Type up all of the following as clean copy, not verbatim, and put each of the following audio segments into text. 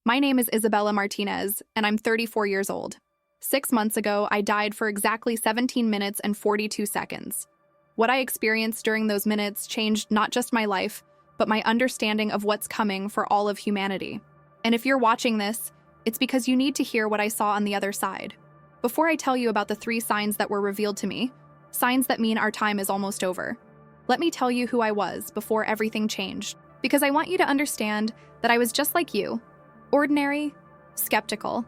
My name is Isabella Martinez, and I'm 34 years old. 6 months ago, I died for exactly 17 minutes and 42 seconds. What I experienced during those minutes changed not just my life, but my understanding of what's coming for all of humanity. And if you're watching this, it's because you need to hear what I saw on the other side. Before I tell you about the 3 signs that were revealed to me, signs that mean our time is almost over, let me tell you who I was before everything changed, because I want you to understand that I was just like you. Ordinary, skeptical,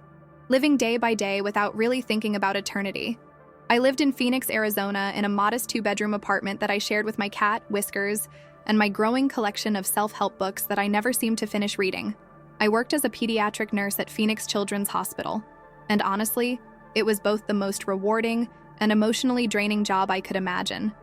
living day by day without really thinking about eternity. I lived in Phoenix, Arizona in a modest 2-bedroom apartment that I shared with my cat, Whiskers, and my growing collection of self-help books that I never seemed to finish reading. I worked as a pediatric nurse at Phoenix Children's Hospital, and honestly, it was both the most rewarding and emotionally draining job I could imagine.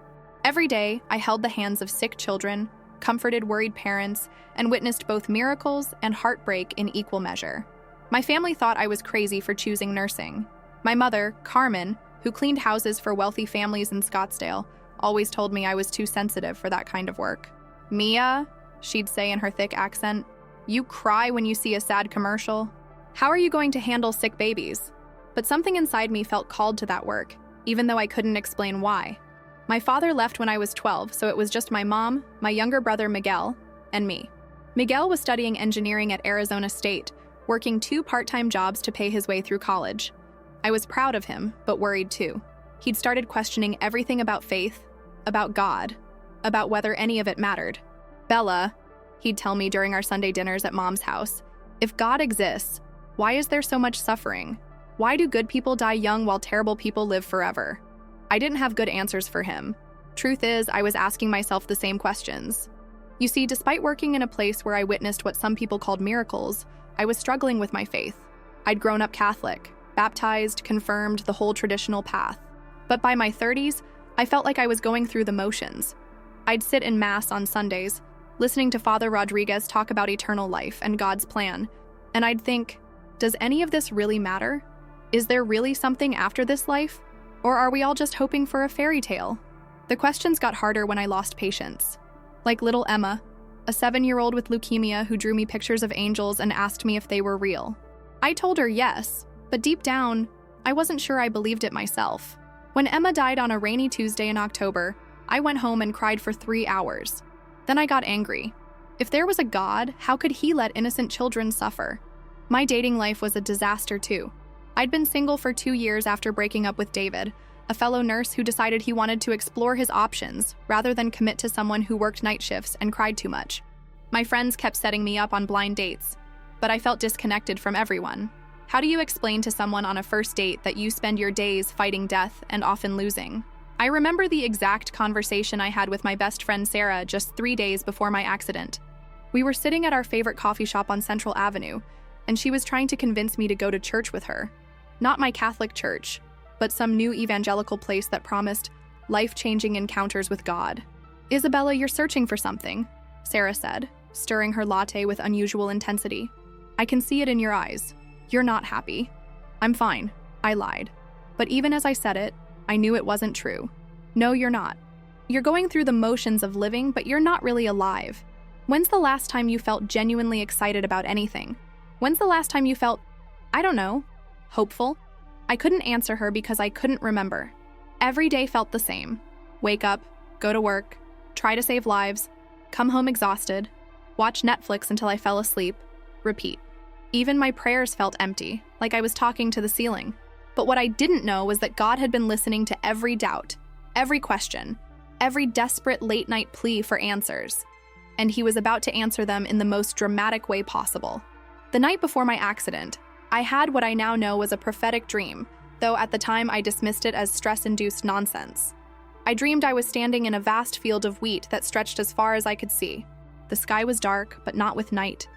Every day, I held the hands of sick children, comforted worried parents, and witnessed both miracles and heartbreak in equal measure. My family thought I was crazy for choosing nursing. My mother, Carmen, who cleaned houses for wealthy families in Scottsdale, always told me I was too sensitive for that kind of work. "Mia," she'd say in her thick accent, "you cry when you see a sad commercial. How are you going to handle sick babies?" But something inside me felt called to that work, even though I couldn't explain why. My father left when I was 12, so it was just my mom, my younger brother Miguel, and me. Miguel was studying engineering at Arizona State, working 2 part-time jobs to pay his way through college. I was proud of him, but worried too. He'd started questioning everything about faith, about God, about whether any of it mattered. "Bella," he'd tell me during our Sunday dinners at Mom's house, "if God exists, why is there so much suffering? Why do good people die young while terrible people live forever?" I didn't have good answers for him. Truth is, I was asking myself the same questions. You see, despite working in a place where I witnessed what some people called miracles, I was struggling with my faith. I'd grown up Catholic, baptized, confirmed, the whole traditional path. But by my 30s, I felt like I was going through the motions. I'd sit in Mass on Sundays, listening to Father Rodriguez talk about eternal life and God's plan, and I'd think, does any of this really matter? Is there really something after this life? Or are we all just hoping for a fairy tale? The questions got harder when I lost patience. Like little Emma, a 7-year-old with leukemia who drew me pictures of angels and asked me if they were real. I told her yes, but deep down, I wasn't sure I believed it myself. When Emma died on a rainy Tuesday in October, I went home and cried for 3 hours. Then I got angry. If there was a God, how could he let innocent children suffer? My dating life was a disaster too. I'd been single for 2 years after breaking up with David, a fellow nurse who decided he wanted to explore his options rather than commit to someone who worked night shifts and cried too much. My friends kept setting me up on blind dates, but I felt disconnected from everyone. How do you explain to someone on a first date that you spend your days fighting death and often losing? I remember the exact conversation I had with my best friend Sarah just 3 days before my accident. We were sitting at our favorite coffee shop on Central Avenue, and she was trying to convince me to go to church with her. Not my Catholic church, but some new evangelical place that promised life-changing encounters with God. "Isabella, you're searching for something," Sarah said, stirring her latte with unusual intensity. "I can see it in your eyes. You're not happy." "I'm fine," I lied. But even as I said it, I knew it wasn't true. "No, you're not. You're going through the motions of living, but you're not really alive. When's the last time you felt genuinely excited about anything? When's the last time you felt, I don't know, hopeful?" I couldn't answer her because I couldn't remember. Every day felt the same. Wake up, go to work, try to save lives, come home exhausted, watch Netflix until I fell asleep, repeat. Even my prayers felt empty, like I was talking to the ceiling. But what I didn't know was that God had been listening to every doubt, every question, every desperate late-night plea for answers. And he was about to answer them in the most dramatic way possible. The night before my accident, I had what I now know was a prophetic dream, though at the time I dismissed it as stress-induced nonsense. I dreamed I was standing in a vast field of wheat that stretched as far as I could see. The sky was dark, but not with night.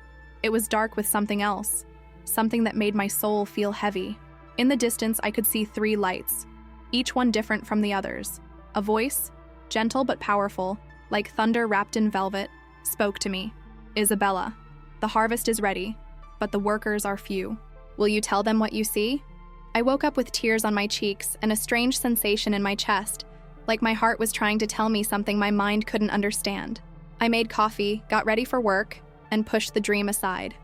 It was dark with something else, something that made my soul feel heavy. In the distance, I could see 3 lights, each one different from the others. A voice, gentle but powerful, like thunder wrapped in velvet, spoke to me. "Isabella, the harvest is ready, but the workers are few. Will you tell them what you see?" I woke up with tears on my cheeks and a strange sensation in my chest, like my heart was trying to tell me something my mind couldn't understand. I made coffee, got ready for work, and pushed the dream aside.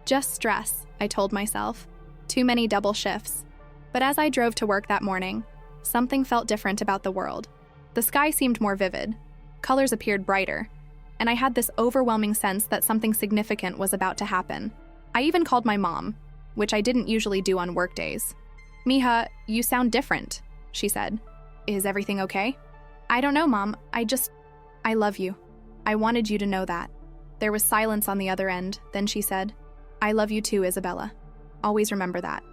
Just stress, I told myself. Too many double shifts. But as I drove to work that morning, something felt different about the world. The sky seemed more vivid. Colors appeared brighter. And I had this overwhelming sense that something significant was about to happen. I even called my mom, which I didn't usually do on work days. "Mija, you sound different," she said. "Is everything okay?" "I don't know, Mom. I love you. I wanted you to know that." There was silence on the other end. Then she said, "I love you too, Isabella. Always remember that."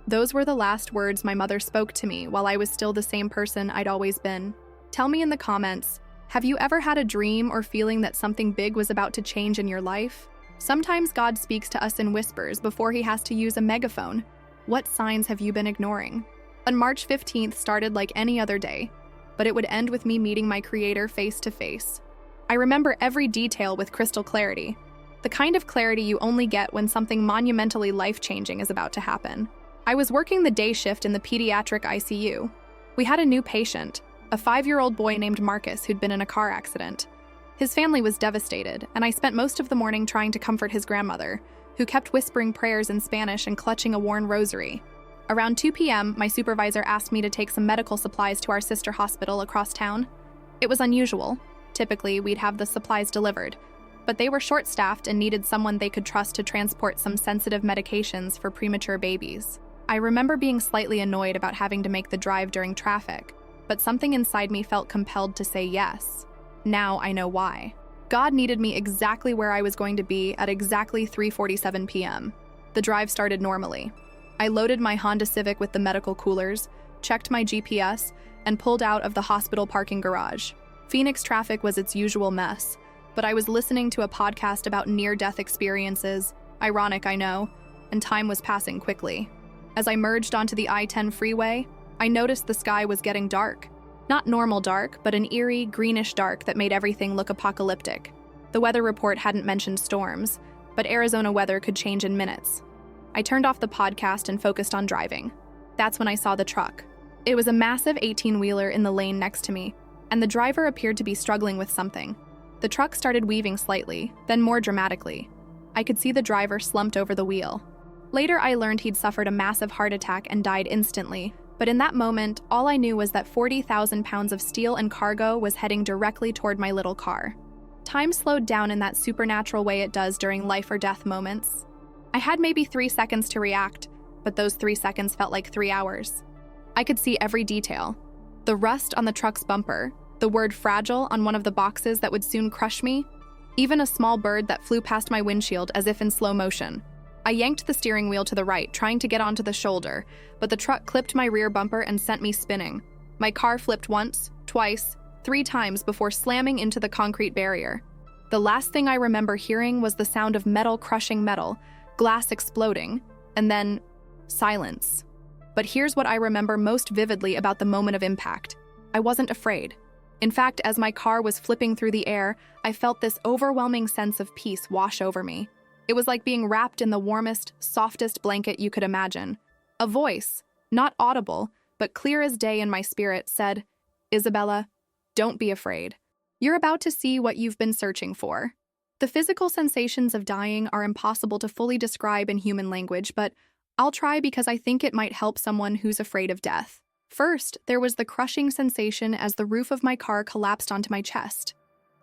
Those were the last words my mother spoke to me while I was still the same person I'd always been. Tell me in the comments, have you ever had a dream or feeling that something big was about to change in your life? Sometimes God speaks to us in whispers before he has to use a megaphone. What signs have you been ignoring? On March 15th started like any other day, but it would end with me meeting my Creator face to face. I remember every detail with crystal clarity, the kind of clarity you only get when something monumentally life-changing is about to happen. I was working the day shift in the pediatric ICU. We had a new patient, a 5-year-old boy named Marcus who'd been in a car accident. His family was devastated, and I spent most of the morning trying to comfort his grandmother, who kept whispering prayers in Spanish and clutching a worn rosary. Around 2 p.m., my supervisor asked me to take some medical supplies to our sister hospital across town. It was unusual. Typically, we'd have the supplies delivered, but they were short-staffed and needed someone they could trust to transport some sensitive medications for premature babies. I remember being slightly annoyed about having to make the drive during traffic, but something inside me felt compelled to say yes. Now I know why. God needed me exactly where I was going to be at exactly 3:47 p.m. The drive started normally. I loaded my Honda Civic with the medical coolers, checked my GPS, and pulled out of the hospital parking garage. Phoenix traffic was its usual mess, but I was listening to a podcast about near-death experiences. Ironic, I know, and time was passing quickly. As I merged onto the I-10 freeway, I noticed the sky was getting dark. Not normal dark, but an eerie, greenish dark that made everything look apocalyptic. The weather report hadn't mentioned storms, but Arizona weather could change in minutes. I turned off the podcast and focused on driving. That's when I saw the truck. It was a massive 18-wheeler in the lane next to me, and the driver appeared to be struggling with something. The truck started weaving slightly, then more dramatically. I could see the driver slumped over the wheel. Later, I learned he'd suffered a massive heart attack and died instantly, but in that moment, all I knew was that 40,000 pounds of steel and cargo was heading directly toward my little car. Time slowed down in that supernatural way it does during life or death moments. I had maybe 3 seconds to react, but those 3 seconds felt like 3 hours. I could see every detail. The rust on the truck's bumper, the word fragile on one of the boxes that would soon crush me, even a small bird that flew past my windshield as if in slow motion. I yanked the steering wheel to the right, trying to get onto the shoulder, but the truck clipped my rear bumper and sent me spinning. My car flipped once, twice, 3 times before slamming into the concrete barrier. The last thing I remember hearing was the sound of metal crushing metal, glass exploding, and then silence. But here's what I remember most vividly about the moment of impact. I wasn't afraid. In fact, as my car was flipping through the air, I felt this overwhelming sense of peace wash over me. It was like being wrapped in the warmest, softest blanket you could imagine. A voice, not audible, but clear as day in my spirit, said, "Isabella, don't be afraid. You're about to see what you've been searching for." The physical sensations of dying are impossible to fully describe in human language, but I'll try because I think it might help someone who's afraid of death. First, there was the crushing sensation as the roof of my car collapsed onto my chest.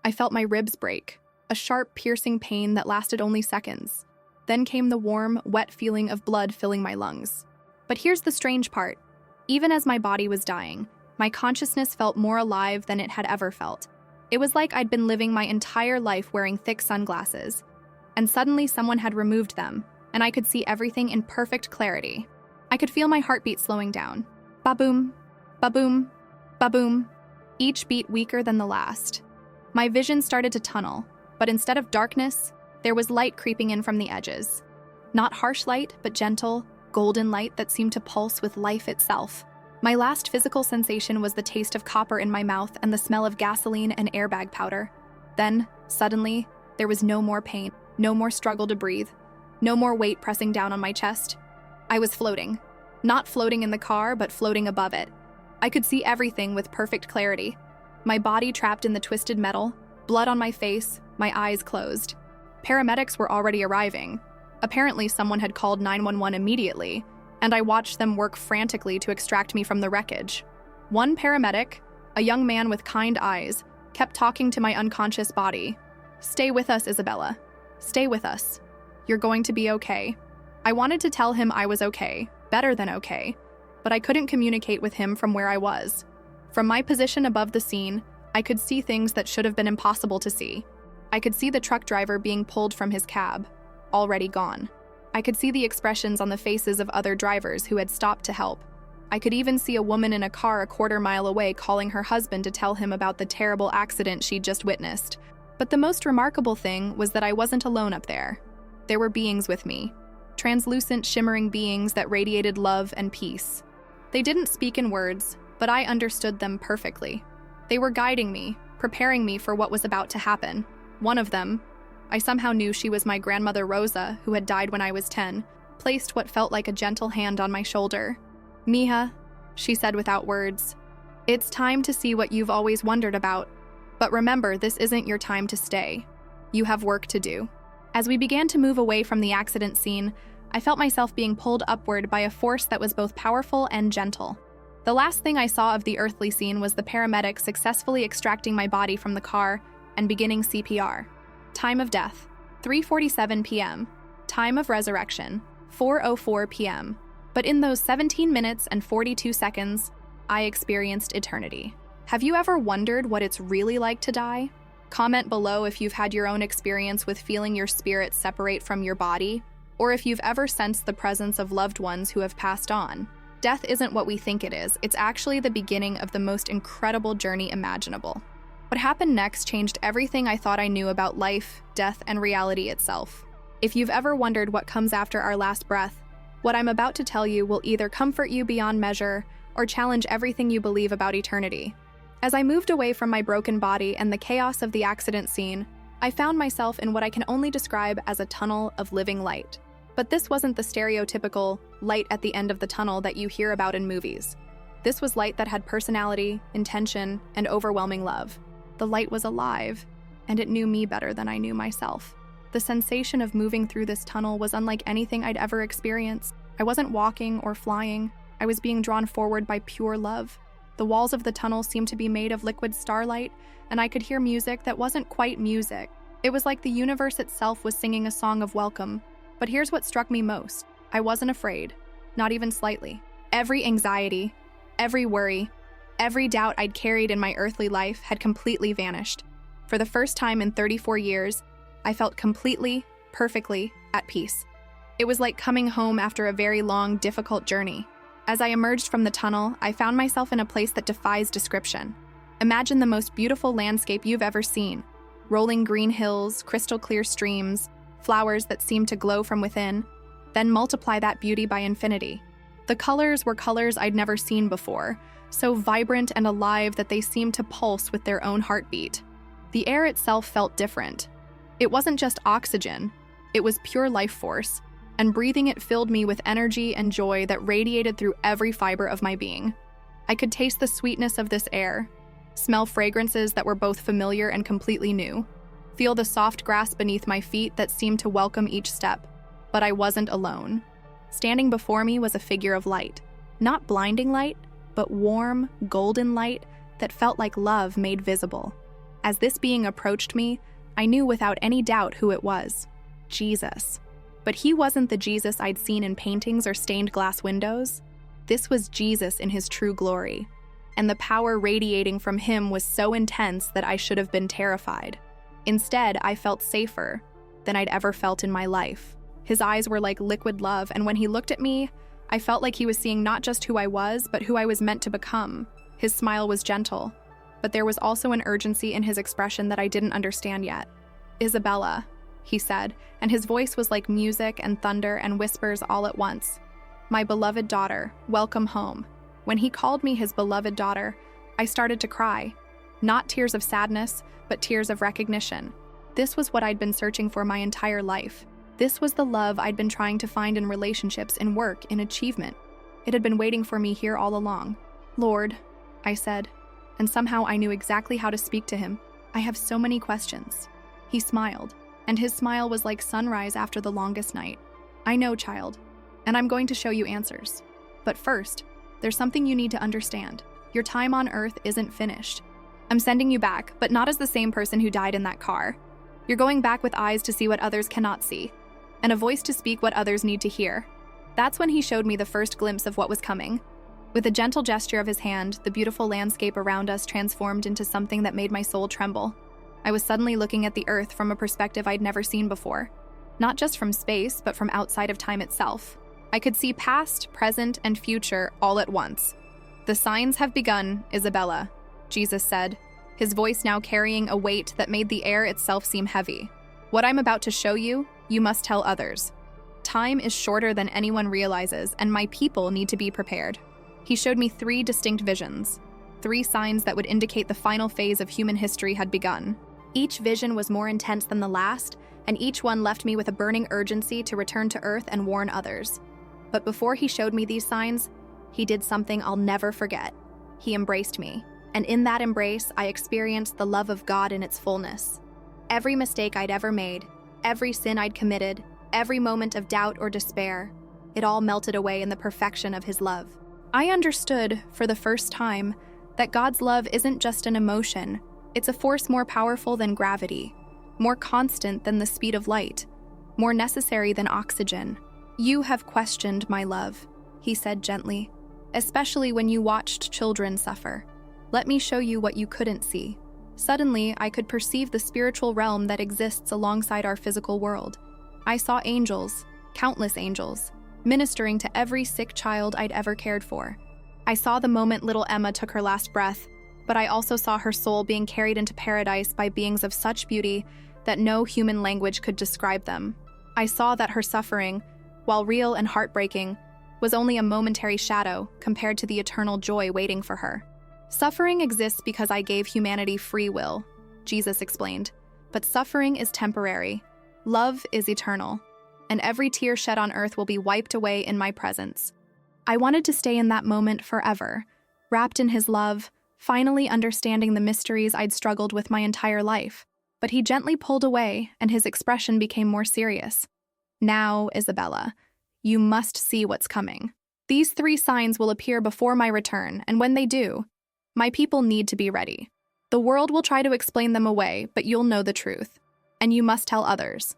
I felt my ribs break, a sharp, piercing pain that lasted only seconds. Then came the warm, wet feeling of blood filling my lungs. But here's the strange part. Even as my body was dying, my consciousness felt more alive than it had ever felt. It was like I'd been living my entire life wearing thick sunglasses, and suddenly someone had removed them, and I could see everything in perfect clarity. I could feel my heartbeat slowing down. Ba-boom, ba-boom, ba-boom, each beat weaker than the last. My vision started to tunnel, but instead of darkness, there was light creeping in from the edges. Not harsh light, but gentle, golden light that seemed to pulse with life itself. My last physical sensation was the taste of copper in my mouth and the smell of gasoline and airbag powder. Then, suddenly, there was no more pain, no more struggle to breathe, no more weight pressing down on my chest. I was floating. Not floating in the car, but floating above it. I could see everything with perfect clarity. My body trapped in the twisted metal, blood on my face, my eyes closed. Paramedics were already arriving. Apparently, someone had called 911 immediately, and I watched them work frantically to extract me from the wreckage. One paramedic, a young man with kind eyes, kept talking to my unconscious body. "Stay with us, Isabella. Stay with us. You're going to be okay." I wanted to tell him I was okay, better than okay, but I couldn't communicate with him from where I was. From my position above the scene, I could see things that should have been impossible to see. I could see the truck driver being pulled from his cab, already gone. I could see the expressions on the faces of other drivers who had stopped to help. I could even see a woman in a car a quarter-mile away calling her husband to tell him about the terrible accident she'd just witnessed. But the most remarkable thing was that I wasn't alone up there. There were beings with me. Translucent, shimmering beings that radiated love and peace. They didn't speak in words, but I understood them perfectly. They were guiding me, preparing me for what was about to happen. One of them, I somehow knew she was my grandmother Rosa, who had died when I was 10, placed what felt like a gentle hand on my shoulder. "Mija," she said without words, "it's time to see what you've always wondered about. But remember, this isn't your time to stay. You have work to do." As we began to move away from the accident scene, I felt myself being pulled upward by a force that was both powerful and gentle. The last thing I saw of the earthly scene was the paramedic successfully extracting my body from the car and beginning CPR. Time of death, 3:47 p.m. Time of resurrection, 4:04 p.m. But in those 17 minutes and 42 seconds, I experienced eternity. Have you ever wondered what it's really like to die? Comment below if you've had your own experience with feeling your spirit separate from your body, or if you've ever sensed the presence of loved ones who have passed on. Death isn't what we think it is. It's actually the beginning of the most incredible journey imaginable. What happened next changed everything I thought I knew about life, death, and reality itself. If you've ever wondered what comes after our last breath, what I'm about to tell you will either comfort you beyond measure or challenge everything you believe about eternity. As I moved away from my broken body and the chaos of the accident scene, I found myself in what I can only describe as a tunnel of living light. But this wasn't the stereotypical light at the end of the tunnel that you hear about in movies. This was light that had personality, intention, and overwhelming love. The light was alive, and it knew me better than I knew myself. The sensation of moving through this tunnel was unlike anything I'd ever experienced. I wasn't walking or flying. I was being drawn forward by pure love. The walls of the tunnel seemed to be made of liquid starlight, and I could hear music that wasn't quite music. It was like the universe itself was singing a song of welcome. But here's what struck me most. I wasn't afraid, not even slightly. Every anxiety, every worry, every doubt I'd carried in my earthly life had completely vanished. For the first time in 34 years, I felt completely, perfectly at peace. It was like coming home after a very long, difficult journey. As I emerged from the tunnel, I found myself in a place that defies description. Imagine the most beautiful landscape you've ever seen. Rolling green hills, crystal clear streams, flowers that seemed to glow from within. Then multiply that beauty by infinity. The colors were colors I'd never seen before, so vibrant and alive that they seemed to pulse with their own heartbeat. The air itself felt different. It wasn't just oxygen, it was pure life force, and breathing it filled me with energy and joy that radiated through every fiber of my being. I could taste the sweetness of this air, smell fragrances that were both familiar and completely new, feel the soft grass beneath my feet that seemed to welcome each step. But I wasn't alone. Standing before me was a figure of light. Not blinding light, but warm, golden light that felt like love made visible. As this being approached me, I knew without any doubt who it was. Jesus. But he wasn't the Jesus I'd seen in paintings or stained glass windows. This was Jesus in his true glory. And the power radiating from him was so intense that I should have been terrified. Instead, I felt safer than I'd ever felt in my life. His eyes were like liquid love, and when he looked at me, I felt like he was seeing not just who I was, but who I was meant to become. His smile was gentle, but there was also an urgency in his expression that I didn't understand yet. "Isabella," he said, and his voice was like music and thunder and whispers all at once. "My beloved daughter, welcome home." When he called me his beloved daughter, I started to cry. Not tears of sadness, but tears of recognition. This was what I'd been searching for my entire life. This was the love I'd been trying to find in relationships, in work, in achievement. It had been waiting for me here all along. "Lord," I said, and somehow I knew exactly how to speak to him. "I have so many questions." He smiled, and his smile was like sunrise after the longest night. I know, child, and I'm going to show you answers. But first, there's something you need to understand. Your time on Earth isn't finished. I'm sending you back, but not as the same person who died in that car. You're going back with eyes to see what others cannot see, and a voice to speak what others need to hear. That's when he showed me the first glimpse of what was coming. With a gentle gesture of his hand, the beautiful landscape around us transformed into something that made my soul tremble. I was suddenly looking at the Earth from a perspective I'd never seen before. Not just from space, but from outside of time itself. I could see past, present, and future all at once. The signs have begun, Isabella, Jesus said, his voice now carrying a weight that made the air itself seem heavy. What I'm about to show you, you must tell others. Time is shorter than anyone realizes, and my people need to be prepared. He showed me 3 distinct visions, 3 signs that would indicate the final phase of human history had begun. Each vision was more intense than the last, and each one left me with a burning urgency to return to Earth and warn others. But before he showed me these signs, he did something I'll never forget. He embraced me, and in that embrace, I experienced the love of God in its fullness. Every mistake I'd ever made, every sin I'd committed, every moment of doubt or despair, it all melted away in the perfection of his love. I understood, for the first time, that God's love isn't just an emotion. It's a force more powerful than gravity, more constant than the speed of light, more necessary than oxygen. You have questioned my love, he said gently, especially when you watched children suffer. Let me show you what you couldn't see. Suddenly, I could perceive the spiritual realm that exists alongside our physical world. I saw angels, countless angels, ministering to every sick child I'd ever cared for. I saw the moment little Emma took her last breath, but I also saw her soul being carried into paradise by beings of such beauty that no human language could describe them. I saw that her suffering, while real and heartbreaking, was only a momentary shadow compared to the eternal joy waiting for her. Suffering exists because I gave humanity free will, Jesus explained, but suffering is temporary. Love is eternal, and every tear shed on earth will be wiped away in my presence. I wanted to stay in that moment forever, wrapped in his love, finally understanding the mysteries I'd struggled with my entire life. But he gently pulled away, and his expression became more serious. Now, Isabella, you must see what's coming. These 3 signs will appear before my return, and when they do, my people need to be ready. The world will try to explain them away, but you'll know the truth. And you must tell others.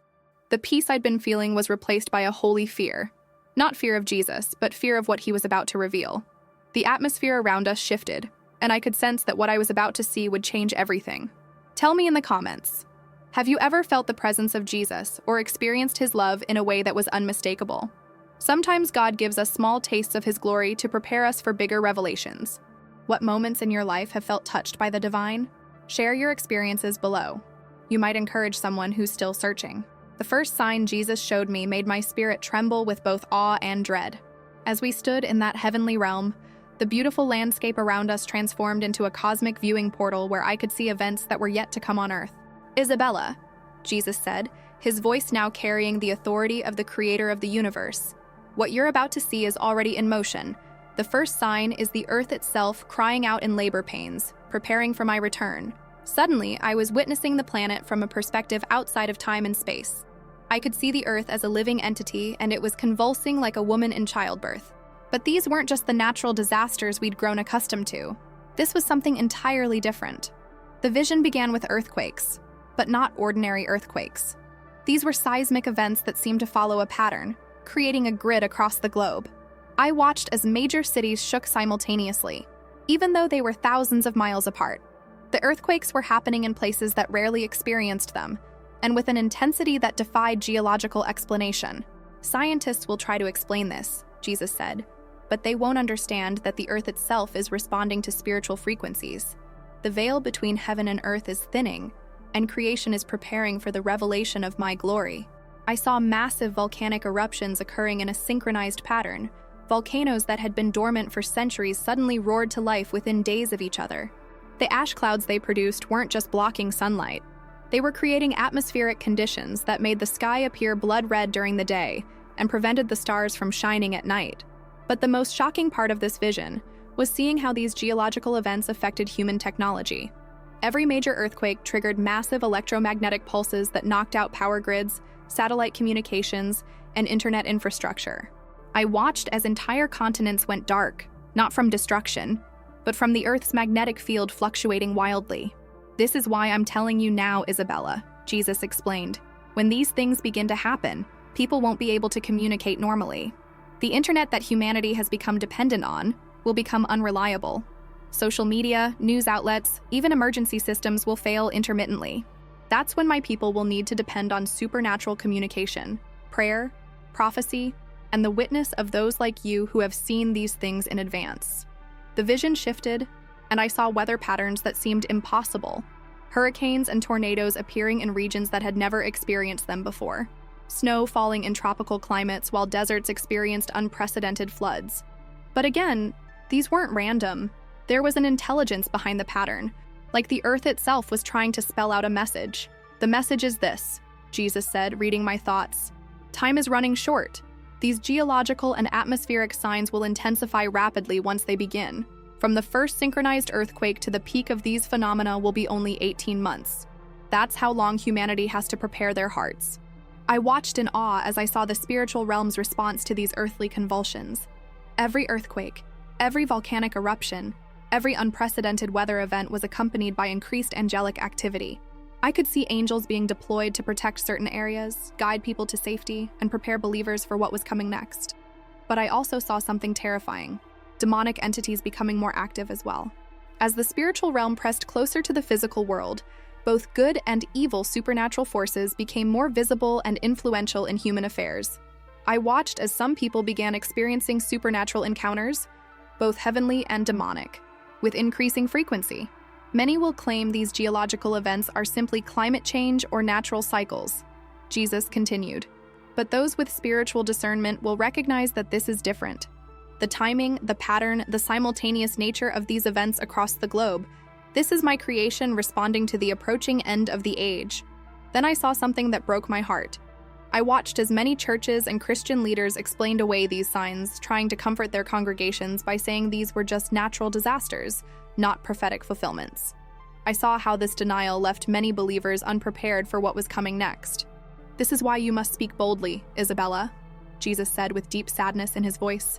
The peace I'd been feeling was replaced by a holy fear. Not fear of Jesus, but fear of what he was about to reveal. The atmosphere around us shifted, and I could sense that what I was about to see would change everything. Tell me in the comments, have you ever felt the presence of Jesus or experienced his love in a way that was unmistakable? Sometimes God gives us small tastes of his glory to prepare us for bigger revelations. What moments in your life have felt touched by the divine? Share your experiences below. You might encourage someone who's still searching. The first sign Jesus showed me made my spirit tremble with both awe and dread. As we stood in that heavenly realm, the beautiful landscape around us transformed into a cosmic viewing portal where I could see events that were yet to come on Earth. Isabella, Jesus said, his voice now carrying the authority of the creator of the universe. What you're about to see is already in motion. The first sign is the Earth itself crying out in labor pains, preparing for my return. Suddenly, I was witnessing the planet from a perspective outside of time and space. I could see the Earth as a living entity, and it was convulsing like a woman in childbirth. But these weren't just the natural disasters we'd grown accustomed to. This was something entirely different. The vision began with earthquakes, but not ordinary earthquakes. These were seismic events that seemed to follow a pattern, creating a grid across the globe. I watched as major cities shook simultaneously, even though they were thousands of miles apart. The earthquakes were happening in places that rarely experienced them, and with an intensity that defied geological explanation. Scientists will try to explain this, Jesus said, but they won't understand that the Earth itself is responding to spiritual frequencies. The veil between heaven and earth is thinning, and creation is preparing for the revelation of my glory. I saw massive volcanic eruptions occurring in a synchronized pattern. Volcanoes that had been dormant for centuries suddenly roared to life within days of each other. The ash clouds they produced weren't just blocking sunlight. They were creating atmospheric conditions that made the sky appear blood red during the day and prevented the stars from shining at night. But the most shocking part of this vision was seeing how these geological events affected human technology. Every major earthquake triggered massive electromagnetic pulses that knocked out power grids, satellite communications, and internet infrastructure. I watched as entire continents went dark, not from destruction, but from the Earth's magnetic field fluctuating wildly. "This is why I'm telling you now, Isabella," Jesus explained. "When these things begin to happen, people won't be able to communicate normally. The internet that humanity has become dependent on will become unreliable. Social media, news outlets, even emergency systems will fail intermittently. That's when my people will need to depend on supernatural communication, prayer, prophecy, and the witness of those like you who have seen these things in advance." The vision shifted, and I saw weather patterns that seemed impossible. Hurricanes and tornadoes appearing in regions that had never experienced them before. Snow falling in tropical climates while deserts experienced unprecedented floods. But again, these weren't random. There was an intelligence behind the pattern, like the earth itself was trying to spell out a message. "The message is this," Jesus said, reading my thoughts. "Time is running short. These geological and atmospheric signs will intensify rapidly once they begin. From the first synchronized earthquake to the peak of these phenomena will be only 18 months. That's how long humanity has to prepare their hearts." I watched in awe as I saw the spiritual realm's response to these earthly convulsions. Every earthquake, every volcanic eruption, every unprecedented weather event was accompanied by increased angelic activity. I could see angels being deployed to protect certain areas, guide people to safety, and prepare believers for what was coming next. But I also saw something terrifying: demonic entities becoming more active as well. As the spiritual realm pressed closer to the physical world, both good and evil supernatural forces became more visible and influential in human affairs. I watched as some people began experiencing supernatural encounters, both heavenly and demonic, with increasing frequency. Many will claim these geological events are simply climate change or natural cycles. Jesus continued. But those with spiritual discernment will recognize that this is different. The timing, the pattern, the simultaneous nature of these events across the globe. This is my creation responding to the approaching end of the age. Then I saw something that broke my heart. I watched as many churches and Christian leaders explained away these signs, trying to comfort their congregations by saying these were just natural disasters, not prophetic fulfillments. I saw how this denial left many believers unprepared for what was coming next. "This is why you must speak boldly, Isabella," Jesus said with deep sadness in his voice.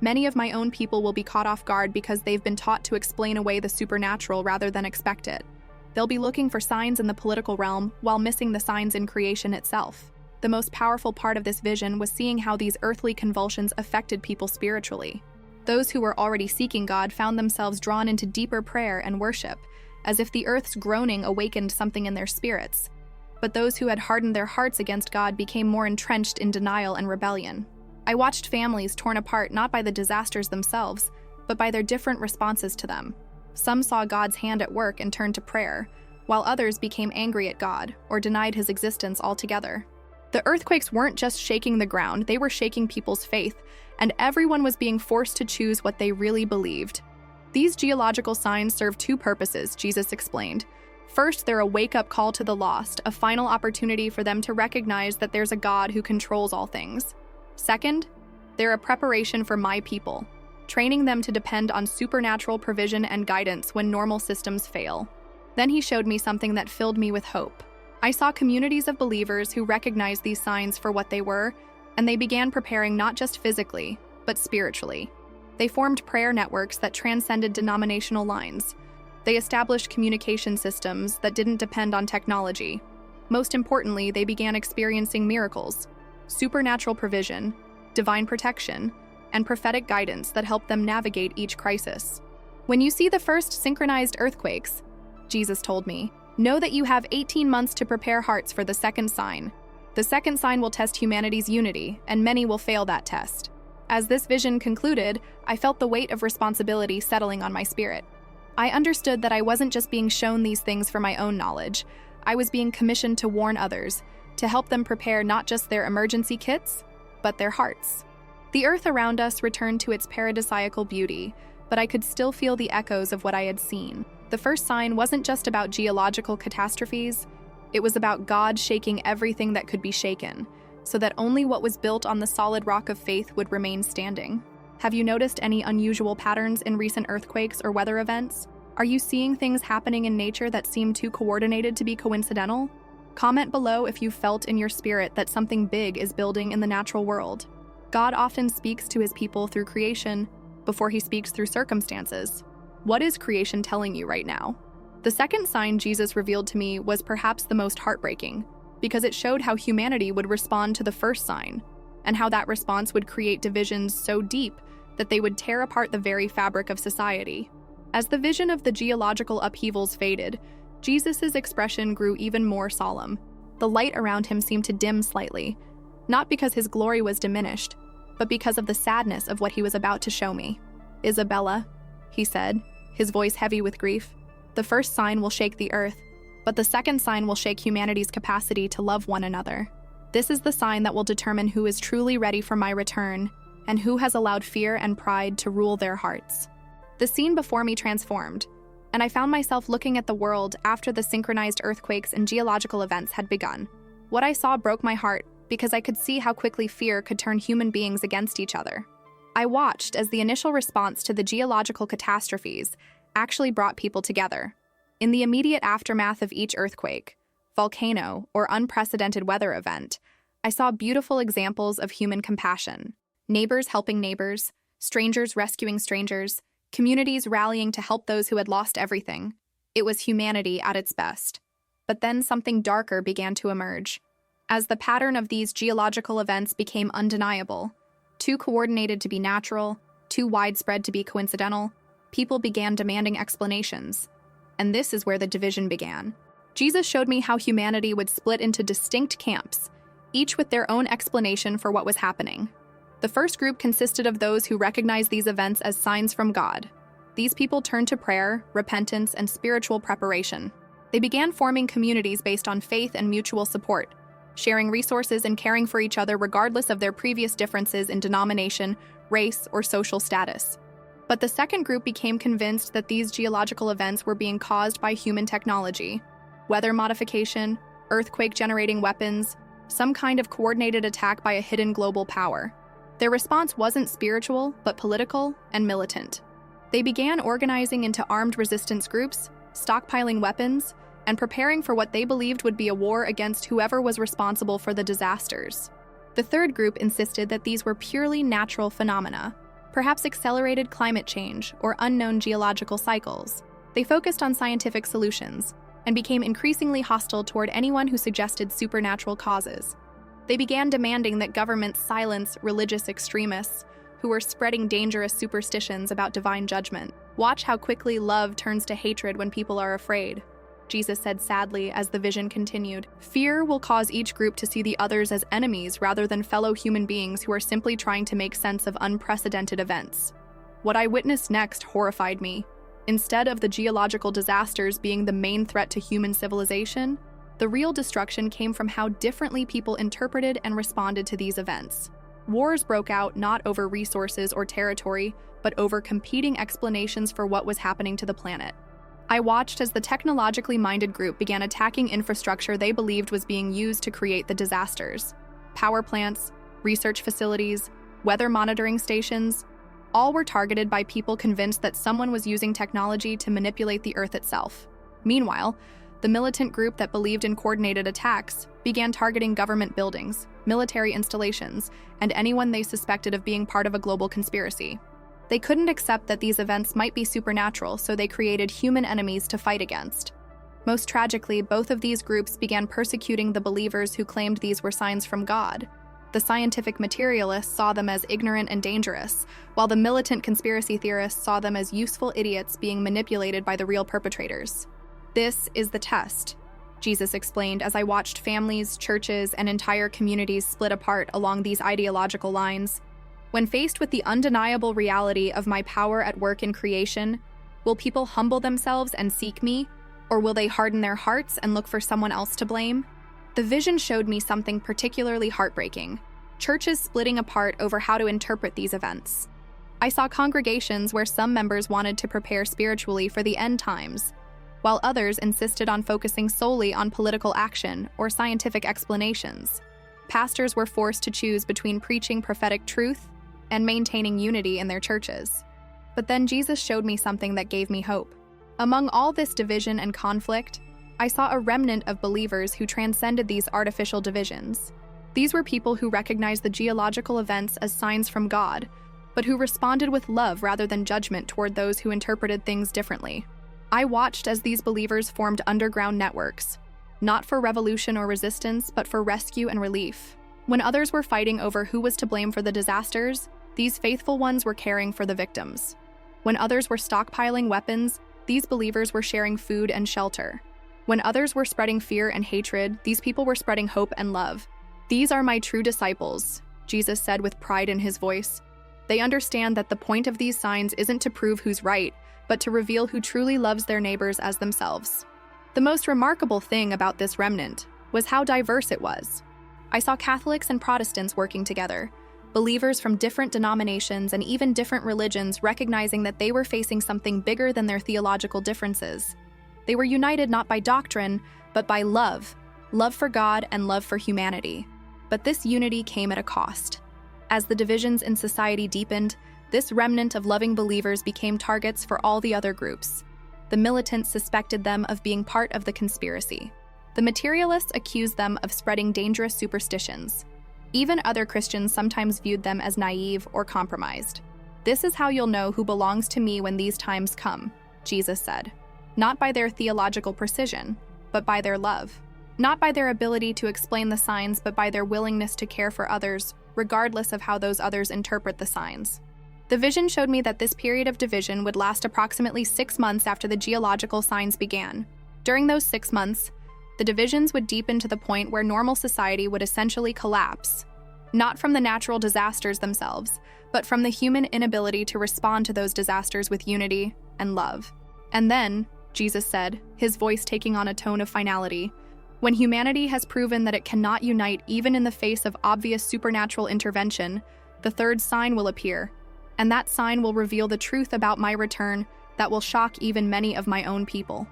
"Many of my own people will be caught off guard because they've been taught to explain away the supernatural rather than expect it. They'll be looking for signs in the political realm while missing the signs in creation itself." The most powerful part of this vision was seeing how these earthly convulsions affected people spiritually. Those who were already seeking God found themselves drawn into deeper prayer and worship, as if the earth's groaning awakened something in their spirits. But those who had hardened their hearts against God became more entrenched in denial and rebellion. I watched families torn apart not by the disasters themselves, but by their different responses to them. Some saw God's hand at work and turned to prayer, while others became angry at God or denied his existence altogether. The earthquakes weren't just shaking the ground, they were shaking people's faith, and everyone was being forced to choose what they really believed. These geological signs serve two purposes, Jesus explained. First, they're a wake-up call to the lost, a final opportunity for them to recognize that there's a God who controls all things. Second, they're a preparation for my people, training them to depend on supernatural provision and guidance when normal systems fail. Then he showed me something that filled me with hope. I saw communities of believers who recognized these signs for what they were, and they began preparing not just physically, but spiritually. They formed prayer networks that transcended denominational lines. They established communication systems that didn't depend on technology. Most importantly, they began experiencing miracles, supernatural provision, divine protection, and prophetic guidance that helped them navigate each crisis. "When you see the first synchronized earthquakes," Jesus told me, "know that you have 18 months to prepare hearts for the second sign. The second sign will test humanity's unity, and many will fail that test." As this vision concluded, I felt the weight of responsibility settling on my spirit. I understood that I wasn't just being shown these things for my own knowledge. I was being commissioned to warn others, to help them prepare not just their emergency kits, but their hearts. The earth around us returned to its paradisiacal beauty, but I could still feel the echoes of what I had seen. The first sign wasn't just about geological catastrophes, it was about God shaking everything that could be shaken, so that only what was built on the solid rock of faith would remain standing. Have you noticed any unusual patterns in recent earthquakes or weather events? Are you seeing things happening in nature that seem too coordinated to be coincidental? Comment below if you felt in your spirit that something big is building in the natural world. God often speaks to his people through creation before he speaks through circumstances. What is creation telling you right now? The second sign Jesus revealed to me was perhaps the most heartbreaking, because it showed how humanity would respond to the first sign, and how that response would create divisions so deep that they would tear apart the very fabric of society. As the vision of the geological upheavals faded, Jesus' expression grew even more solemn. The light around him seemed to dim slightly, not because his glory was diminished, but because of the sadness of what he was about to show me. "Isabella," he said, his voice heavy with grief, "the first sign will shake the earth, but the second sign will shake humanity's capacity to love one another. This is the sign that will determine who is truly ready for my return and who has allowed fear and pride to rule their hearts." The scene before me transformed, and I found myself looking at the world after the synchronized earthquakes and geological events had begun. What I saw broke my heart because I could see how quickly fear could turn human beings against each other. I watched as the initial response to the geological catastrophes actually brought people together. In the immediate aftermath of each earthquake, volcano, or unprecedented weather event, I saw beautiful examples of human compassion. Neighbors helping neighbors, strangers rescuing strangers, communities rallying to help those who had lost everything. It was humanity at its best. But then something darker began to emerge. As the pattern of these geological events became undeniable, too coordinated to be natural, too widespread to be coincidental, people began demanding explanations. And this is where the division began. Jesus showed me how humanity would split into distinct camps, each with their own explanation for what was happening. The first group consisted of those who recognized these events as signs from God. These people turned to prayer, repentance, and spiritual preparation. They began forming communities based on faith and mutual support, sharing resources and caring for each other regardless of their previous differences in denomination, race, or social status. But the second group became convinced that these geological events were being caused by human technology, weather modification, earthquake-generating weapons, some kind of coordinated attack by a hidden global power. Their response wasn't spiritual, but political and militant. They began organizing into armed resistance groups, stockpiling weapons, and preparing for what they believed would be a war against whoever was responsible for the disasters. The third group insisted that these were purely natural phenomena, perhaps accelerated climate change or unknown geological cycles. They focused on scientific solutions and became increasingly hostile toward anyone who suggested supernatural causes. They began demanding that governments silence religious extremists who were spreading dangerous superstitions about divine judgment. "Watch how quickly love turns to hatred when people are afraid," Jesus said sadly as the vision continued. "Fear will cause each group to see the others as enemies rather than fellow human beings who are simply trying to make sense of unprecedented events." What I witnessed next horrified me. Instead of the geological disasters being the main threat to human civilization, the real destruction came from how differently people interpreted and responded to these events. Wars broke out not over resources or territory, but over competing explanations for what was happening to the planet. I watched as the technologically minded group began attacking infrastructure they believed was being used to create the disasters. Power plants, research facilities, weather monitoring stations, all were targeted by people convinced that someone was using technology to manipulate the Earth itself. Meanwhile, the militant group that believed in coordinated attacks began targeting government buildings, military installations, and anyone they suspected of being part of a global conspiracy. They couldn't accept that these events might be supernatural, so they created human enemies to fight against. Most tragically, both of these groups began persecuting the believers who claimed these were signs from God. The scientific materialists saw them as ignorant and dangerous, while the militant conspiracy theorists saw them as useful idiots being manipulated by the real perpetrators. "This is the test," Jesus explained as I watched families, churches, and entire communities split apart along these ideological lines. When faced with the undeniable reality of my power at work in creation, will people humble themselves and seek me, or will they harden their hearts and look for someone else to blame? The vision showed me something particularly heartbreaking: churches splitting apart over how to interpret these events. I saw congregations where some members wanted to prepare spiritually for the end times, while others insisted on focusing solely on political action or scientific explanations. Pastors were forced to choose between preaching prophetic truth and maintaining unity in their churches. But then Jesus showed me something that gave me hope. Among all this division and conflict, I saw a remnant of believers who transcended these artificial divisions. These were people who recognized the geological events as signs from God, but who responded with love rather than judgment toward those who interpreted things differently. I watched as these believers formed underground networks, not for revolution or resistance, but for rescue and relief. When others were fighting over who was to blame for the disasters, these faithful ones were caring for the victims. When others were stockpiling weapons, these believers were sharing food and shelter. When others were spreading fear and hatred, these people were spreading hope and love. "These are my true disciples," Jesus said with pride in his voice. "They understand that the point of these signs isn't to prove who's right, but to reveal who truly loves their neighbors as themselves." The most remarkable thing about this remnant was how diverse it was. I saw Catholics and Protestants working together, believers from different denominations and even different religions recognizing that they were facing something bigger than their theological differences. They were united not by doctrine, but by love for God and love for humanity. But this unity came at a cost. As the divisions in society deepened, this remnant of loving believers became targets for all the other groups. The militants suspected them of being part of the conspiracy. The materialists accused them of spreading dangerous superstitions. Even other Christians sometimes viewed them as naive or compromised. "This is how you'll know who belongs to me when these times come," Jesus said. "Not by their theological precision, but by their love. Not by their ability to explain the signs, but by their willingness to care for others, regardless of how those others interpret the signs." The vision showed me that this period of division would last approximately 6 months after the geological signs began. During those 6 months, the divisions would deepen to the point where normal society would essentially collapse, not from the natural disasters themselves, but from the human inability to respond to those disasters with unity and love. "And then," Jesus said, his voice taking on a tone of finality, "when humanity has proven that it cannot unite even in the face of obvious supernatural intervention, the third sign will appear, and that sign will reveal the truth about my return that will shock even many of my own people."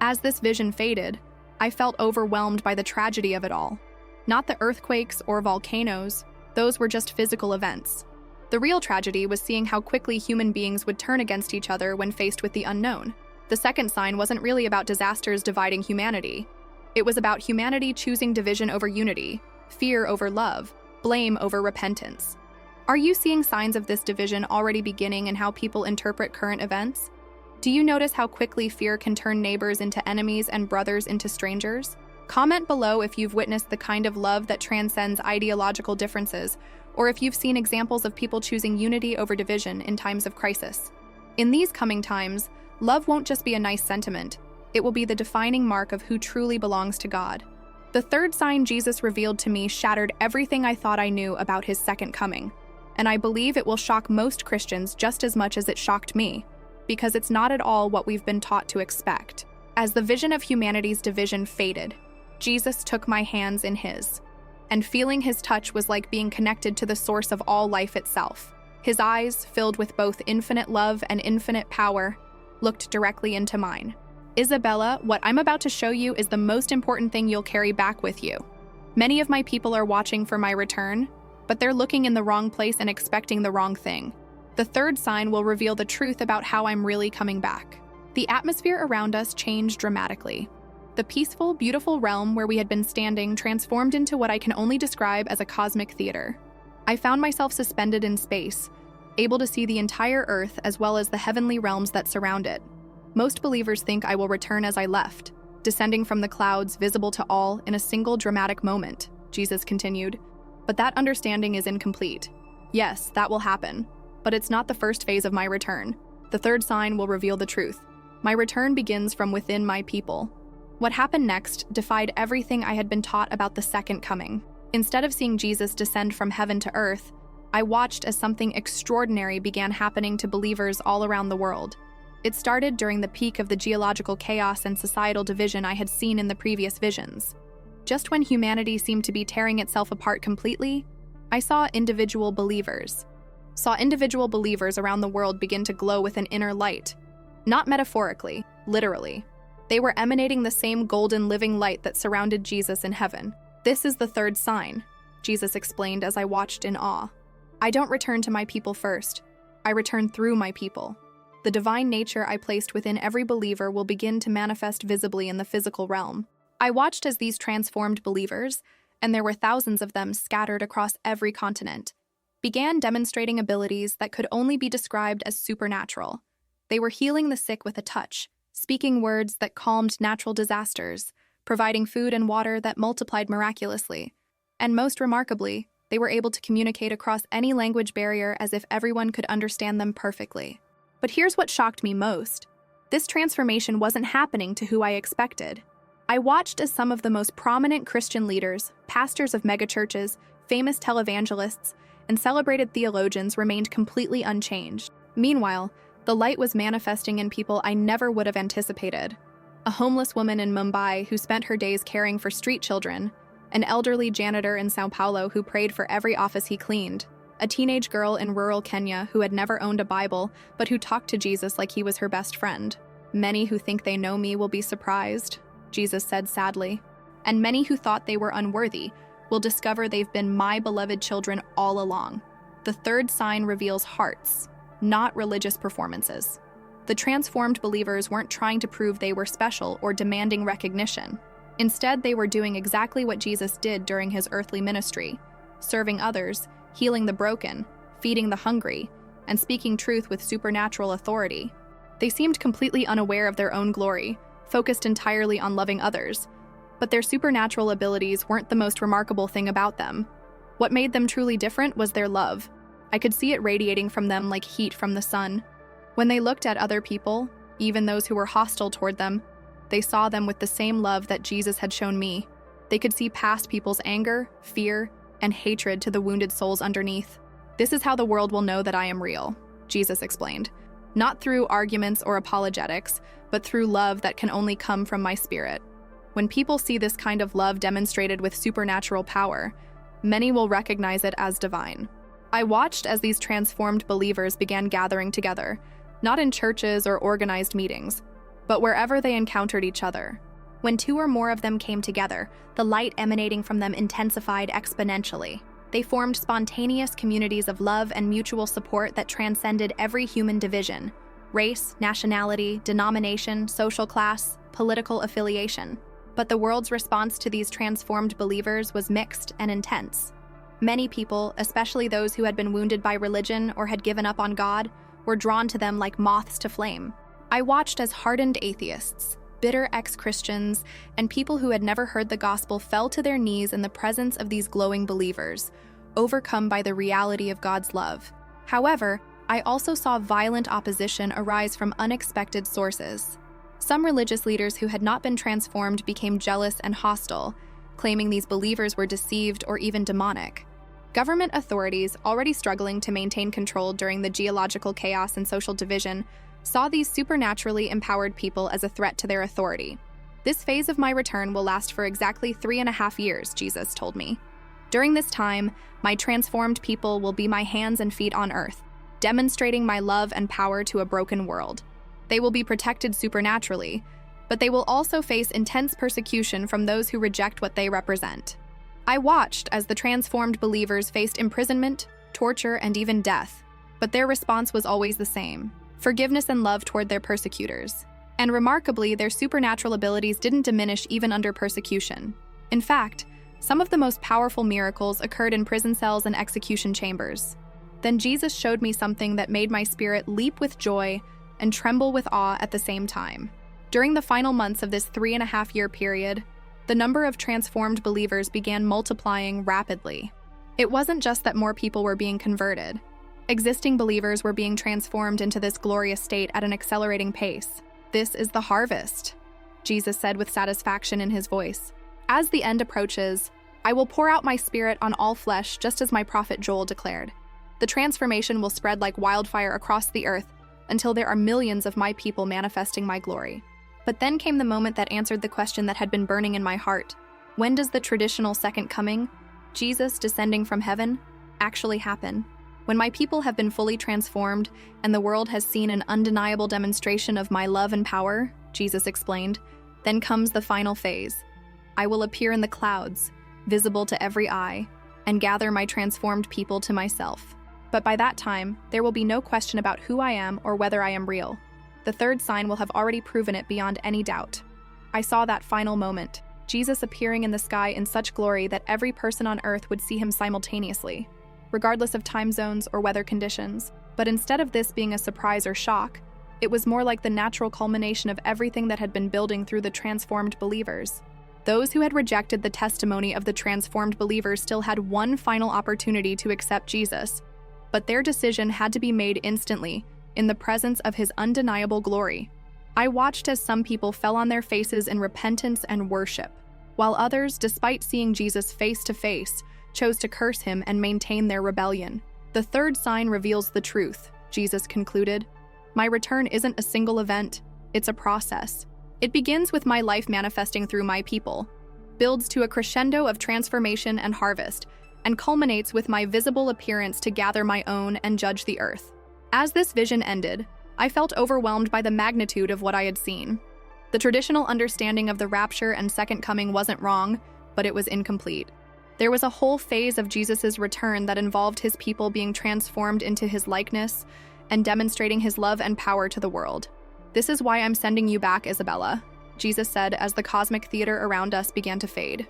As this vision faded, I felt overwhelmed by the tragedy of it all. Not the earthquakes or volcanoes, those were just physical events. The real tragedy was seeing how quickly human beings would turn against each other when faced with the unknown. The second sign wasn't really about disasters dividing humanity. It was about humanity choosing division over unity, fear over love, blame over repentance. Are you seeing signs of this division already beginning in how people interpret current events? Do you notice how quickly fear can turn neighbors into enemies and brothers into strangers? Comment below if you've witnessed the kind of love that transcends ideological differences, or if you've seen examples of people choosing unity over division in times of crisis. In these coming times, love won't just be a nice sentiment, it will be the defining mark of who truly belongs to God. The third sign Jesus revealed to me shattered everything I thought I knew about his second coming, and I believe it will shock most Christians just as much as it shocked me, because it's not at all what we've been taught to expect. As the vision of humanity's division faded, Jesus took my hands in his, and feeling his touch was like being connected to the source of all life itself. His eyes, filled with both infinite love and infinite power, looked directly into mine. "Isabella, what I'm about to show you is the most important thing you'll carry back with you. Many of my people are watching for my return, but they're looking in the wrong place and expecting the wrong thing. The third sign will reveal the truth about how I'm really coming back." The atmosphere around us changed dramatically. The peaceful, beautiful realm where we had been standing transformed into what I can only describe as a cosmic theater. I found myself suspended in space, able to see the entire Earth as well as the heavenly realms that surround it. Most believers think I will return as I left, descending from the clouds, visible to all in a single dramatic moment, Jesus continued. But that understanding is incomplete. Yes, that will happen, but it's not the first phase of my return. The third sign will reveal the truth. My return begins from within my people. What happened next defied everything I had been taught about the second coming. Instead of seeing Jesus descend from heaven to earth, I watched as something extraordinary began happening to believers all around the world. It started during the peak of the geological chaos and societal division I had seen in the previous visions. Just when humanity seemed to be tearing itself apart completely, I saw individual believers around the world begin to glow with an inner light. Not metaphorically, literally. They were emanating the same golden living light that surrounded Jesus in heaven. "This is the third sign," Jesus explained as I watched in awe. "I don't return to my people first. I return through my people. The divine nature I placed within every believer will begin to manifest visibly in the physical realm. I watched as these transformed believers, and there were thousands of them scattered across every continent, began demonstrating abilities that could only be described as supernatural. They were healing the sick with a touch, speaking words that calmed natural disasters, providing food and water that multiplied miraculously. And most remarkably, they were able to communicate across any language barrier as if everyone could understand them perfectly. But here's what shocked me most. This transformation wasn't happening to who I expected. I watched as some of the most prominent Christian leaders, pastors of megachurches, famous televangelists, and celebrated theologians remained completely unchanged. Meanwhile, the light was manifesting in people I never would have anticipated. A homeless woman in Mumbai who spent her days caring for street children, an elderly janitor in Sao Paulo who prayed for every office he cleaned, a teenage girl in rural Kenya who had never owned a Bible but who talked to Jesus like he was her best friend. Many who think they know me will be surprised, Jesus said sadly, and many who thought they were unworthy will discover they've been my beloved children all along. The third sign reveals hearts, not religious performances. The transformed believers weren't trying to prove they were special or demanding recognition. Instead, they were doing exactly what Jesus did during his earthly ministry, serving others, healing the broken, feeding the hungry, and speaking truth with supernatural authority. They seemed completely unaware of their own glory, focused entirely on loving others. But their supernatural abilities weren't the most remarkable thing about them. What made them truly different was their love. I could see it radiating from them like heat from the sun. When they looked at other people, even those who were hostile toward them, they saw them with the same love that Jesus had shown me. They could see past people's anger, fear, and hatred to the wounded souls underneath. This is how the world will know that I am real, Jesus explained. Not through arguments or apologetics, but through love that can only come from my spirit. When people see this kind of love demonstrated with supernatural power, many will recognize it as divine. I watched as these transformed believers began gathering together, not in churches or organized meetings, but wherever they encountered each other. When two or more of them came together, the light emanating from them intensified exponentially. They formed spontaneous communities of love and mutual support that transcended every human division: race, nationality, denomination, social class, political affiliation. But the world's response to these transformed believers was mixed and intense. Many people, especially those who had been wounded by religion or had given up on God, were drawn to them like moths to flame. I watched as hardened atheists, bitter ex-Christians, and people who had never heard the gospel fell to their knees in the presence of these glowing believers, overcome by the reality of God's love. However, I also saw violent opposition arise from unexpected sources. Some religious leaders who had not been transformed became jealous and hostile, claiming these believers were deceived or even demonic. Government authorities, already struggling to maintain control during the geological chaos and social division, saw these supernaturally empowered people as a threat to their authority. This phase of my return will last for exactly 3.5 years, Jesus told me. During this time, my transformed people will be my hands and feet on earth, demonstrating my love and power to a broken world. They will be protected supernaturally, but they will also face intense persecution from those who reject what they represent. I watched as the transformed believers faced imprisonment, torture, and even death, but their response was always the same: forgiveness and love toward their persecutors. And remarkably, their supernatural abilities didn't diminish even under persecution. In fact, some of the most powerful miracles occurred in prison cells and execution chambers. Then Jesus showed me something that made my spirit leap with joy and tremble with awe at the same time. During the final months of this 3.5-year period, the number of transformed believers began multiplying rapidly. It wasn't just that more people were being converted. Existing believers were being transformed into this glorious state at an accelerating pace. This is the harvest, Jesus said with satisfaction in his voice. As the end approaches, I will pour out my spirit on all flesh, just as my prophet Joel declared. The transformation will spread like wildfire across the earth until there are millions of my people manifesting my glory. But then came the moment that answered the question that had been burning in my heart. When does the traditional second coming, Jesus descending from heaven, actually happen? When my people have been fully transformed and the world has seen an undeniable demonstration of my love and power, Jesus explained, then comes the final phase. I will appear in the clouds, visible to every eye, and gather my transformed people to myself. But by that time, there will be no question about who I am or whether I am real. The third sign will have already proven it beyond any doubt. I saw that final moment, Jesus appearing in the sky in such glory that every person on earth would see him simultaneously, regardless of time zones or weather conditions. But instead of this being a surprise or shock, it was more like the natural culmination of everything that had been building through the transformed believers. Those who had rejected the testimony of the transformed believers still had one final opportunity to accept Jesus, but their decision had to be made instantly, in the presence of his undeniable glory. I watched as some people fell on their faces in repentance and worship, while others, despite seeing Jesus face to face, chose to curse him and maintain their rebellion. The third sign reveals the truth, Jesus concluded. My return isn't a single event, it's a process. It begins with my life manifesting through my people, builds to a crescendo of transformation and harvest, and culminates with my visible appearance to gather my own and judge the earth. As this vision ended, I felt overwhelmed by the magnitude of what I had seen. The traditional understanding of the rapture and second coming wasn't wrong, but it was incomplete. There was a whole phase of Jesus' return that involved his people being transformed into his likeness and demonstrating his love and power to the world. This is why I'm sending you back, Isabella, Jesus said as the cosmic theater around us began to fade.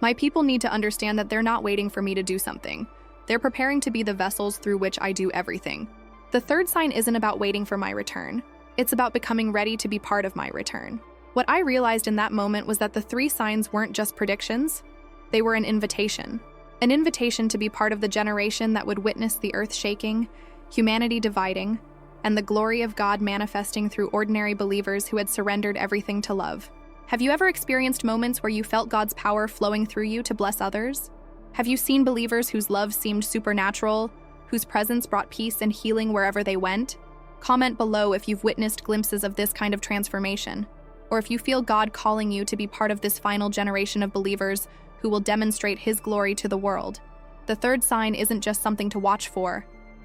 My people need to understand that they're not waiting for me to do something. They're preparing to be the vessels through which I do everything. The third sign isn't about waiting for my return. It's about becoming ready to be part of my return. What I realized in that moment was that the three signs weren't just predictions. They were an invitation. An invitation to be part of the generation that would witness the earth shaking, humanity dividing, and the glory of God manifesting through ordinary believers who had surrendered everything to love. Have you ever experienced moments where you felt God's power flowing through you to bless others? Have you seen believers whose love seemed supernatural, whose presence brought peace and healing wherever they went? Comment below if you've witnessed glimpses of this kind of transformation, or if you feel God calling you to be part of this final generation of believers who will demonstrate his glory to the world. The third sign isn't just something to watch for,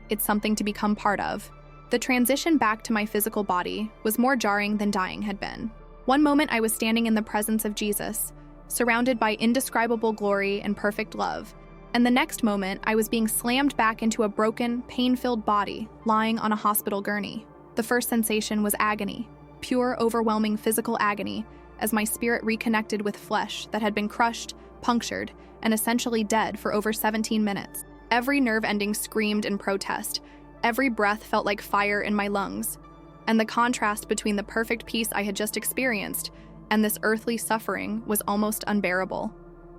it's something to become part of. The transition back to my physical body was more jarring than dying had been. One moment I was standing in the presence of Jesus, surrounded by indescribable glory and perfect love, and the next moment I was being slammed back into a broken, pain-filled body lying on a hospital gurney. The first sensation was agony, pure, overwhelming physical agony, as my spirit reconnected with flesh that had been crushed, punctured, and essentially dead for over 17 minutes. Every nerve ending screamed in protest. Every breath felt like fire in my lungs. And the contrast between the perfect peace I had just experienced and this earthly suffering was almost unbearable.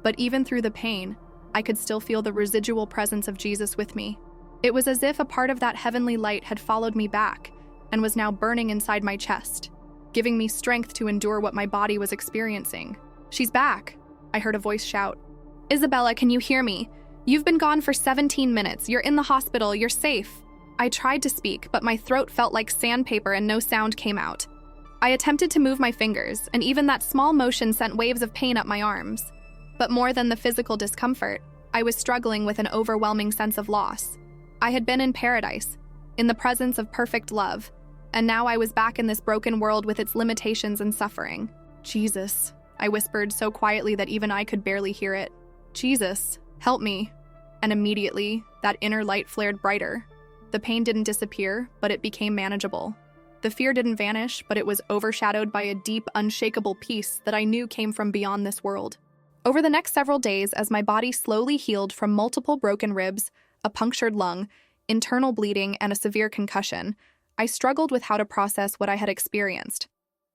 But even through the pain, I could still feel the residual presence of Jesus with me. It was as if a part of that heavenly light had followed me back and was now burning inside my chest, giving me strength to endure what my body was experiencing. "She's back," I heard a voice shout. "Isabella, can you hear me? You've been gone for 17 minutes. You're in the hospital. You're safe." I tried to speak, but my throat felt like sandpaper and no sound came out. I attempted to move my fingers, and even that small motion sent waves of pain up my arms. But more than the physical discomfort, I was struggling with an overwhelming sense of loss. I had been in paradise, in the presence of perfect love, and now I was back in this broken world with its limitations and suffering. "Jesus," I whispered so quietly that even I could barely hear it. "Jesus, help me." And immediately, that inner light flared brighter. The pain didn't disappear, but it became manageable. The fear didn't vanish, but it was overshadowed by a deep, unshakable peace that I knew came from beyond this world. Over the next several days, as my body slowly healed from multiple broken ribs, a punctured lung, internal bleeding, and a severe concussion, I struggled with how to process what I had experienced.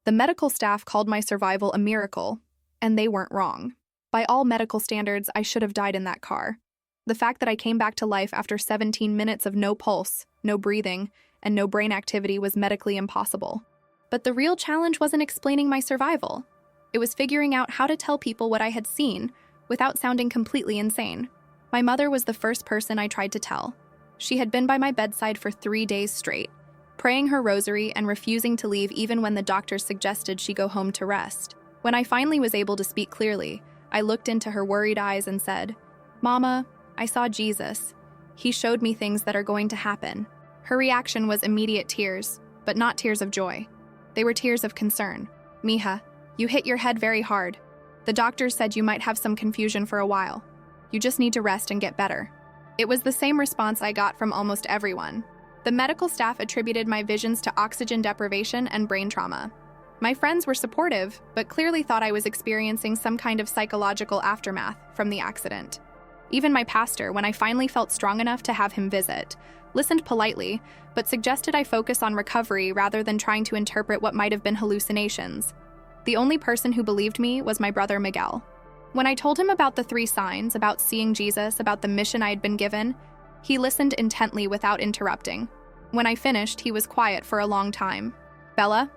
The medical staff called my survival a miracle, and they weren't wrong. By all medical standards, I should have died in that car. The fact that I came back to life after 17 minutes of no pulse, no breathing, and no brain activity was medically impossible. But the real challenge wasn't explaining my survival. It was figuring out how to tell people what I had seen without sounding completely insane. My mother was the first person I tried to tell. She had been by my bedside for 3 days straight, praying her rosary and refusing to leave even when the doctors suggested she go home to rest. When I finally was able to speak clearly, I looked into her worried eyes and said, "Mama, I saw Jesus. He showed me things that are going to happen." Her reaction was immediate tears, but not tears of joy. They were tears of concern. "Mija, you hit your head very hard. The doctors said you might have some confusion for a while. You just need to rest and get better." It was the same response I got from almost everyone. The medical staff attributed my visions to oxygen deprivation and brain trauma. My friends were supportive, but clearly thought I was experiencing some kind of psychological aftermath from the accident. Even my pastor, when I finally felt strong enough to have him visit, listened politely, but suggested I focus on recovery rather than trying to interpret what might have been hallucinations. The only person who believed me was my brother Miguel. When I told him about the 3 signs, about seeing Jesus, about the mission I had been given, he listened intently without interrupting. When I finished, he was quiet for a long time. "Bella,"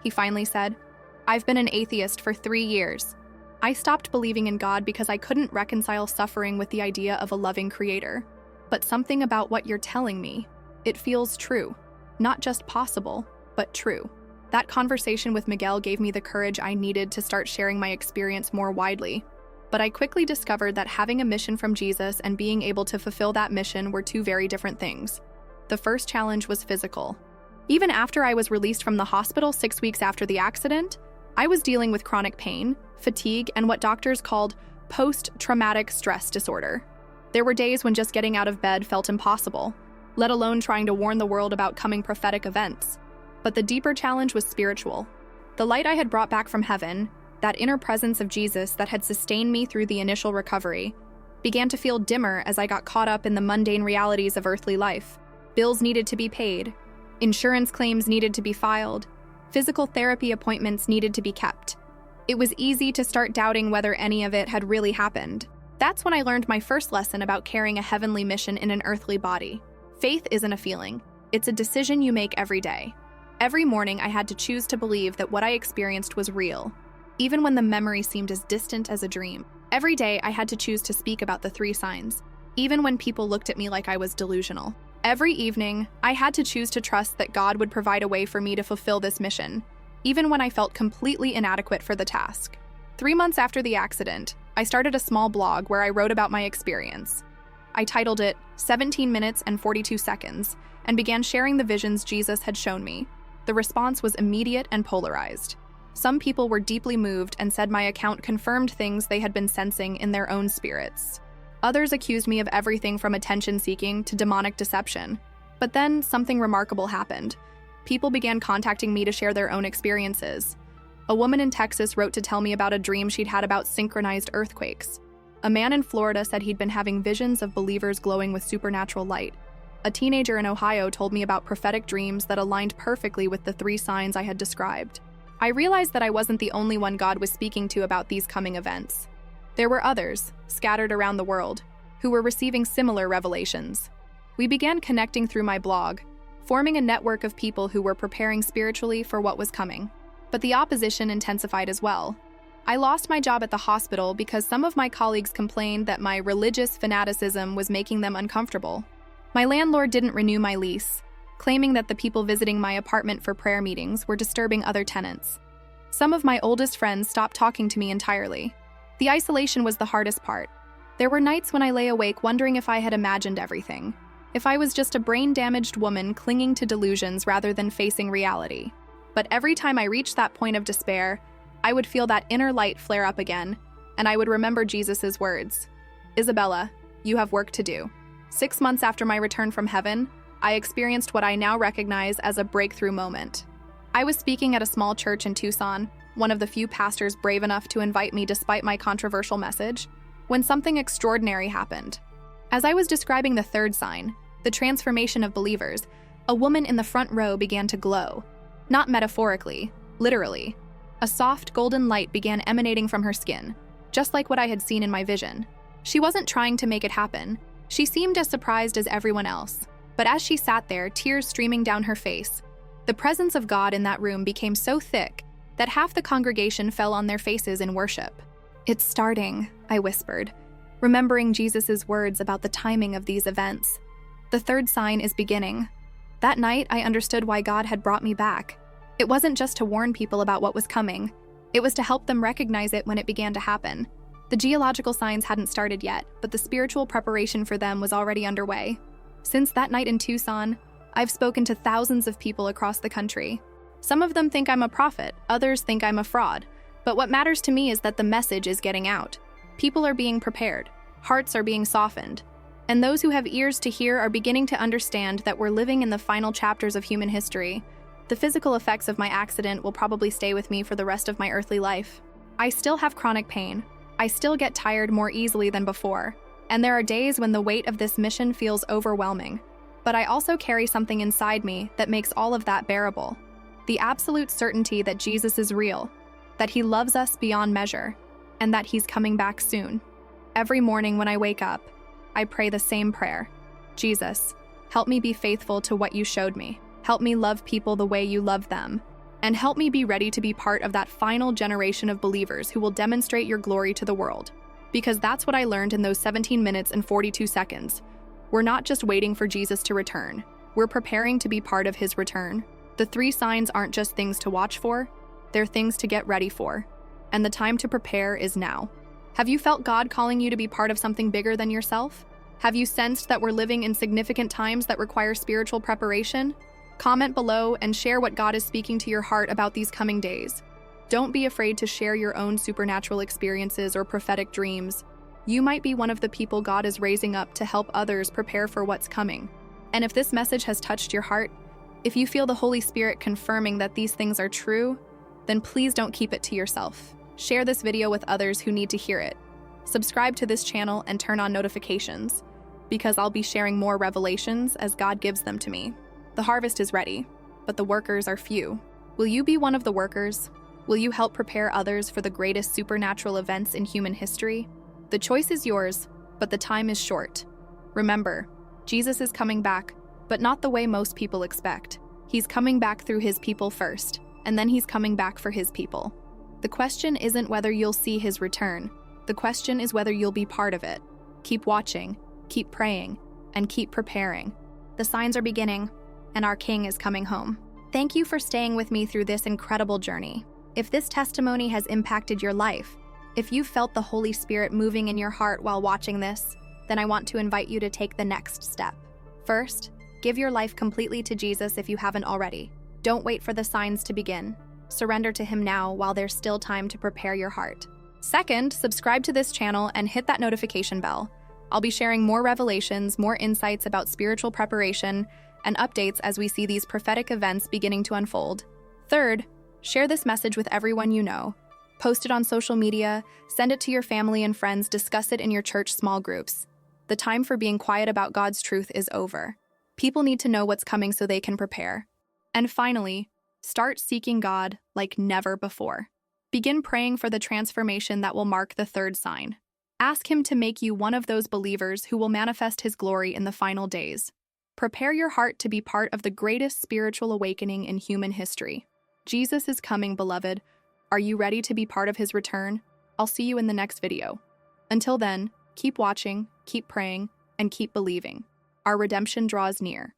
he finally said, "I've been an atheist for 3 years. I stopped believing in God because I couldn't reconcile suffering with the idea of a loving creator. But something about what you're telling me, it feels true. Not just possible, but true." That conversation with Miguel gave me the courage I needed to start sharing my experience more widely. But I quickly discovered that having a mission from Jesus and being able to fulfill that mission were 2 very different things. The first challenge was physical. Even after I was released from the hospital 6 weeks after the accident, I was dealing with chronic pain, fatigue, and what doctors called post-traumatic stress disorder. There were days when just getting out of bed felt impossible, let alone trying to warn the world about coming prophetic events. But the deeper challenge was spiritual. The light I had brought back from heaven, that inner presence of Jesus that had sustained me through the initial recovery, began to feel dimmer as I got caught up in the mundane realities of earthly life. Bills needed to be paid, insurance claims needed to be filed, physical therapy appointments needed to be kept. It was easy to start doubting whether any of it had really happened. That's when I learned my first lesson about carrying a heavenly mission in an earthly body. Faith isn't a feeling, it's a decision you make every day. Every morning I had to choose to believe that what I experienced was real, even when the memory seemed as distant as a dream. Every day I had to choose to speak about the 3 signs, even when people looked at me like I was delusional. Every evening, I had to choose to trust that God would provide a way for me to fulfill this mission, even when I felt completely inadequate for the task. 3 months after the accident, I started a small blog where I wrote about my experience. I titled it 17 minutes and 42 seconds and began sharing the visions Jesus had shown me. The response was immediate and polarized. Some people were deeply moved and said my account confirmed things they had been sensing in their own spirits. Others accused me of everything from attention-seeking to demonic deception. But then something remarkable happened. People began contacting me to share their own experiences. A woman in Texas wrote to tell me about a dream she'd had about synchronized earthquakes. A man in Florida said he'd been having visions of believers glowing with supernatural light. A teenager in Ohio told me about prophetic dreams that aligned perfectly with the 3 signs I had described. I realized that I wasn't the only one God was speaking to about these coming events. There were others, scattered around the world, who were receiving similar revelations. We began connecting through my blog, forming a network of people who were preparing spiritually for what was coming. But the opposition intensified as well. I lost my job at the hospital because some of my colleagues complained that my religious fanaticism was making them uncomfortable. My landlord didn't renew my lease, claiming that the people visiting my apartment for prayer meetings were disturbing other tenants. Some of my oldest friends stopped talking to me entirely. The isolation was the hardest part. There were nights when I lay awake wondering if I had imagined everything, if I was just a brain-damaged woman clinging to delusions rather than facing reality. But every time I reached that point of despair, I would feel that inner light flare up again, and I would remember Jesus' words, "Isabella, you have work to do." 6 months after my return from heaven, I experienced what I now recognize as a breakthrough moment. I was speaking at a small church in Tucson, one of the few pastors brave enough to invite me despite my controversial message, when something extraordinary happened. As I was describing the 3rd sign, the transformation of believers, a woman in the front row began to glow. Not metaphorically, literally. A soft golden light began emanating from her skin, just like what I had seen in my vision. She wasn't trying to make it happen. She seemed as surprised as everyone else. But as she sat there, tears streaming down her face, the presence of God in that room became so thick that half the congregation fell on their faces in worship. "It's starting," I whispered, remembering Jesus' words about the timing of these events. The 3rd sign is beginning. That night, I understood why God had brought me back. It wasn't just to warn people about what was coming. It was to help them recognize it when it began to happen. The geological signs hadn't started yet, but the spiritual preparation for them was already underway. Since that night in Tucson, I've spoken to thousands of people across the country. Some of them think I'm a prophet, others think I'm a fraud. But what matters to me is that the message is getting out. People are being prepared. Hearts are being softened. And those who have ears to hear are beginning to understand that we're living in the final chapters of human history. The physical effects of my accident will probably stay with me for the rest of my earthly life. I still have chronic pain. I still get tired more easily than before. And there are days when the weight of this mission feels overwhelming. But I also carry something inside me that makes all of that bearable. The absolute certainty that Jesus is real, that he loves us beyond measure, and that he's coming back soon. Every morning when I wake up, I pray the same prayer. Jesus, help me be faithful to what you showed me. Help me love people the way you love them. And help me be ready to be part of that final generation of believers who will demonstrate your glory to the world. Because that's what I learned in those 17 minutes and 42 seconds. We're not just waiting for Jesus to return. We're preparing to be part of his return. The 3 signs aren't just things to watch for, they're things to get ready for. And the time to prepare is now. Have you felt God calling you to be part of something bigger than yourself? Have you sensed that we're living in significant times that require spiritual preparation? Comment below and share what God is speaking to your heart about these coming days. Don't be afraid to share your own supernatural experiences or prophetic dreams. You might be one of the people God is raising up to help others prepare for what's coming. And if this message has touched your heart, if you feel the Holy Spirit confirming that these things are true, then please don't keep it to yourself. Share this video with others who need to hear it. Subscribe to this channel and turn on notifications, because I'll be sharing more revelations as God gives them to me. The harvest is ready, but the workers are few. Will you be one of the workers? Will you help prepare others for the greatest supernatural events in human history? The choice is yours, but the time is short. Remember, Jesus is coming back, but not the way most people expect. He's coming back through his people first, and then he's coming back for his people. The question isn't whether you'll see his return. The question is whether you'll be part of it. Keep watching, keep praying, and keep preparing. The signs are beginning, and our King is coming home. Thank you for staying with me through this incredible journey. If this testimony has impacted your life, if you felt the Holy Spirit moving in your heart while watching this, then I want to invite you to take the next step. First, give your life completely to Jesus if you haven't already. Don't wait for the signs to begin. Surrender to him now while there's still time to prepare your heart. Second, subscribe to this channel and hit that notification bell. I'll be sharing more revelations, more insights about spiritual preparation, and updates as we see these prophetic events beginning to unfold. Third, share this message with everyone you know. Post it on social media, send it to your family and friends, discuss it in your church small groups. The time for being quiet about God's truth is over. People need to know what's coming so they can prepare. And finally, start seeking God like never before. Begin praying for the transformation that will mark the 3rd sign. Ask him to make you one of those believers who will manifest his glory in the final days. Prepare your heart to be part of the greatest spiritual awakening in human history. Jesus is coming, beloved. Are you ready to be part of his return? I'll see you in the next video. Until then, keep watching, keep praying, and keep believing. Our redemption draws near.